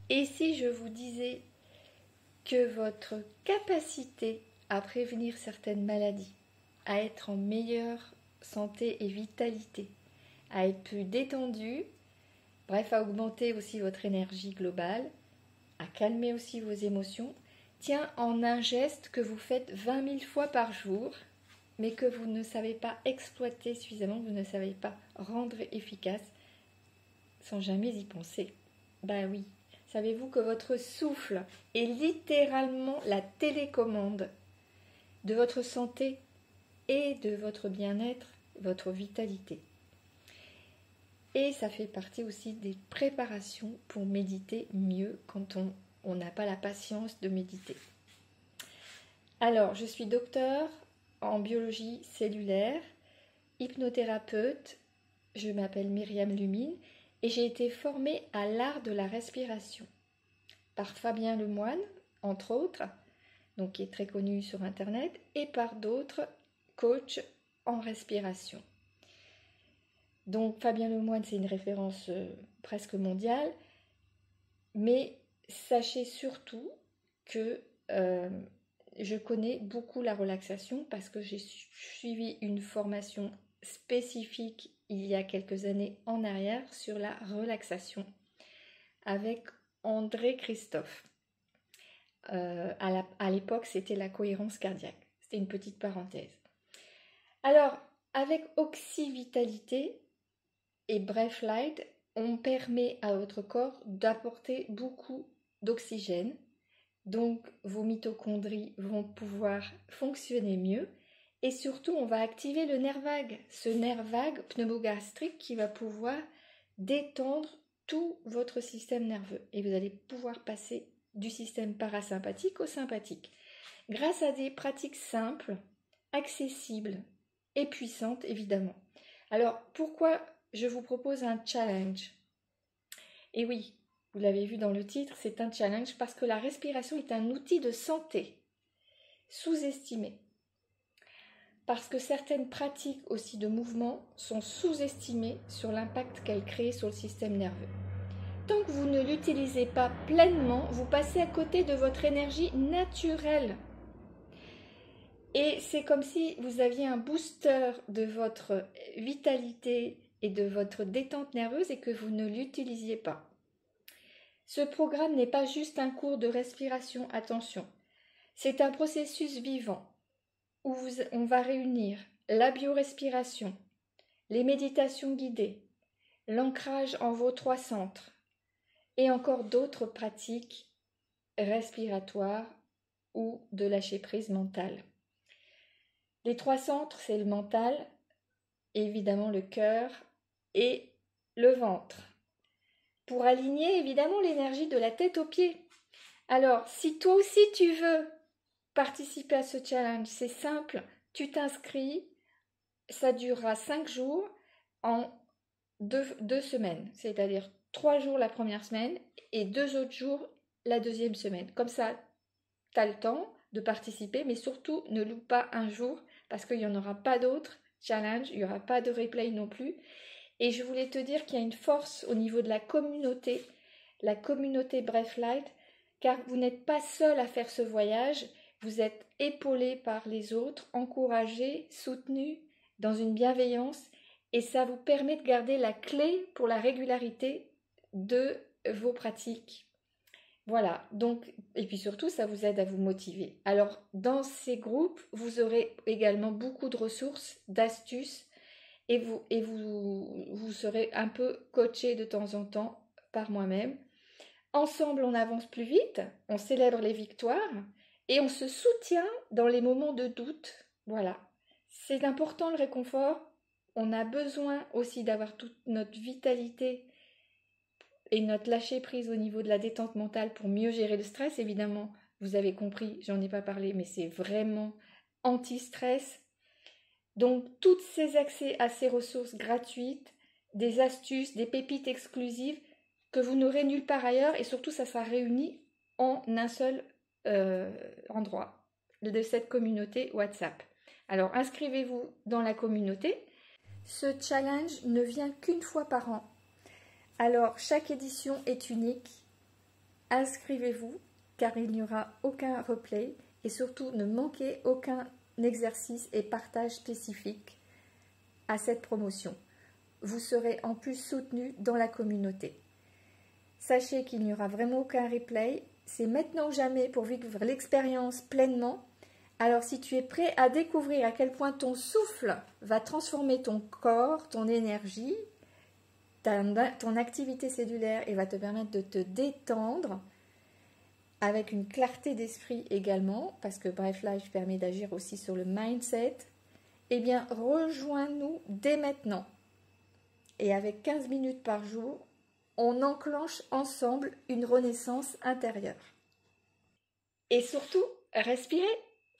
Et si je vous disais que votre capacité à prévenir certaines maladies, à être en meilleure santé et vitalité, à être plus détendu, bref, à augmenter aussi votre énergie globale, à calmer aussi vos émotions, tient en un geste que vous faites 20 000 fois par jour, mais que vous ne savez pas exploiter suffisamment, vous ne savez pas rendre efficace sans jamais y penser. Ben oui, savez-vous que votre souffle est littéralement la télécommande de votre santé et de votre bien-être, votre vitalité. Et ça fait partie aussi des préparations pour méditer mieux quand on n'a pas la patience de méditer. Alors, je suis docteur en biologie cellulaire, hypnothérapeute, je m'appelle Myriam Lumine et j'ai été formée à l'art de la respiration par Fabien Lemoine, entre autres, donc qui est très connu sur Internet, et par d'autres coachs en respiration. Donc Fabien Lemoine, c'est une référence presque mondiale, mais sachez surtout que je connais beaucoup la relaxation parce que j'ai suivi une formation spécifique il y a quelques années en arrière sur la relaxation avec André Christophe. À l'époque, c'était la cohérence cardiaque. C'était une petite parenthèse. Alors, avec Oxy-Vitalité et Breath Light, on permet à votre corps d'apporter beaucoup d'oxygène. Donc, vos mitochondries vont pouvoir fonctionner mieux. Et surtout, on va activer le nerf vague. Ce nerf vague pneumogastrique qui va pouvoir détendre tout votre système nerveux. Et vous allez pouvoir passer du système parasympathique au sympathique. Grâce à des pratiques simples, accessibles et puissantes, évidemment. Alors, pourquoi je vous propose un challenge? Et oui, vous l'avez vu dans le titre, c'est un challenge parce que la respiration est un outil de santé sous-estimé. Parce que certaines pratiques aussi de mouvement sont sous-estimées sur l'impact qu'elles créent sur le système nerveux. Tant que vous ne l'utilisez pas pleinement, vous passez à côté de votre énergie naturelle. Et c'est comme si vous aviez un booster de votre vitalité et de votre détente nerveuse et que vous ne l'utilisiez pas. Ce programme n'est pas juste un cours de respiration, attention. C'est un processus vivant où on va réunir la biorespiration, les méditations guidées, l'ancrage en vos 3 centres et encore d'autres pratiques respiratoires ou de lâcher prise mentale. Les 3 centres, c'est le mental, évidemment le cœur et le ventre. Pour aligner évidemment l'énergie de la tête aux pieds. Alors, si toi aussi tu veux participer à ce challenge, c'est simple, tu t'inscris, ça durera 5 jours en 2 semaines, c'est-à-dire 3 jours la première semaine et 2 autres jours la deuxième semaine. Comme ça, tu as le temps de participer, mais surtout ne loupe pas un jour parce qu'il n'y en aura pas d'autres challenges, il n'y aura pas de replay non plus. Et je voulais te dire qu'il y a une force au niveau de la communauté Breath Light, car vous n'êtes pas seul à faire ce voyage, vous êtes épaulé par les autres, encouragé, soutenu dans une bienveillance, et ça vous permet de garder la clé pour la régularité de vos pratiques. Voilà, donc, et puis surtout, ça vous aide à vous motiver. Alors, dans ces groupes, vous aurez également beaucoup de ressources, d'astuces, et vous serez un peu coaché de temps en temps par moi-même. Ensemble, on avance plus vite, on célèbre les victoires et on se soutient dans les moments de doute. Voilà, c'est important le réconfort. On a besoin aussi d'avoir toute notre vitalité et notre lâcher-prise au niveau de la détente mentale pour mieux gérer le stress. Évidemment, vous avez compris, j'en ai pas parlé, mais c'est vraiment anti-stress. Donc, tous ces accès à ces ressources gratuites, des astuces, des pépites exclusives que vous n'aurez nulle part ailleurs et surtout, ça sera réuni en un seul endroit de cette communauté WhatsApp. Alors, inscrivez-vous dans la communauté. Ce challenge ne vient qu'une fois par an. Alors, chaque édition est unique inscrivez-vous car il n'y aura aucun replay et surtout ne manquez aucun exercice et partage spécifique à cette promotion. Vous serez en plus soutenu dans la communauté. Sachez qu'il n'y aura vraiment aucun replay, c'est maintenant ou jamais pour vivre l'expérience pleinement. Alors si tu es prêt à découvrir à quel point ton souffle va transformer ton corps, ton énergie, ton activité cellulaire et va te permettre de te détendre avec une clarté d'esprit également, parce que Bref Life permet d'agir aussi sur le mindset, eh bien rejoins-nous dès maintenant. Et avec 15 minutes par jour, on enclenche ensemble une renaissance intérieure. Et surtout, respirez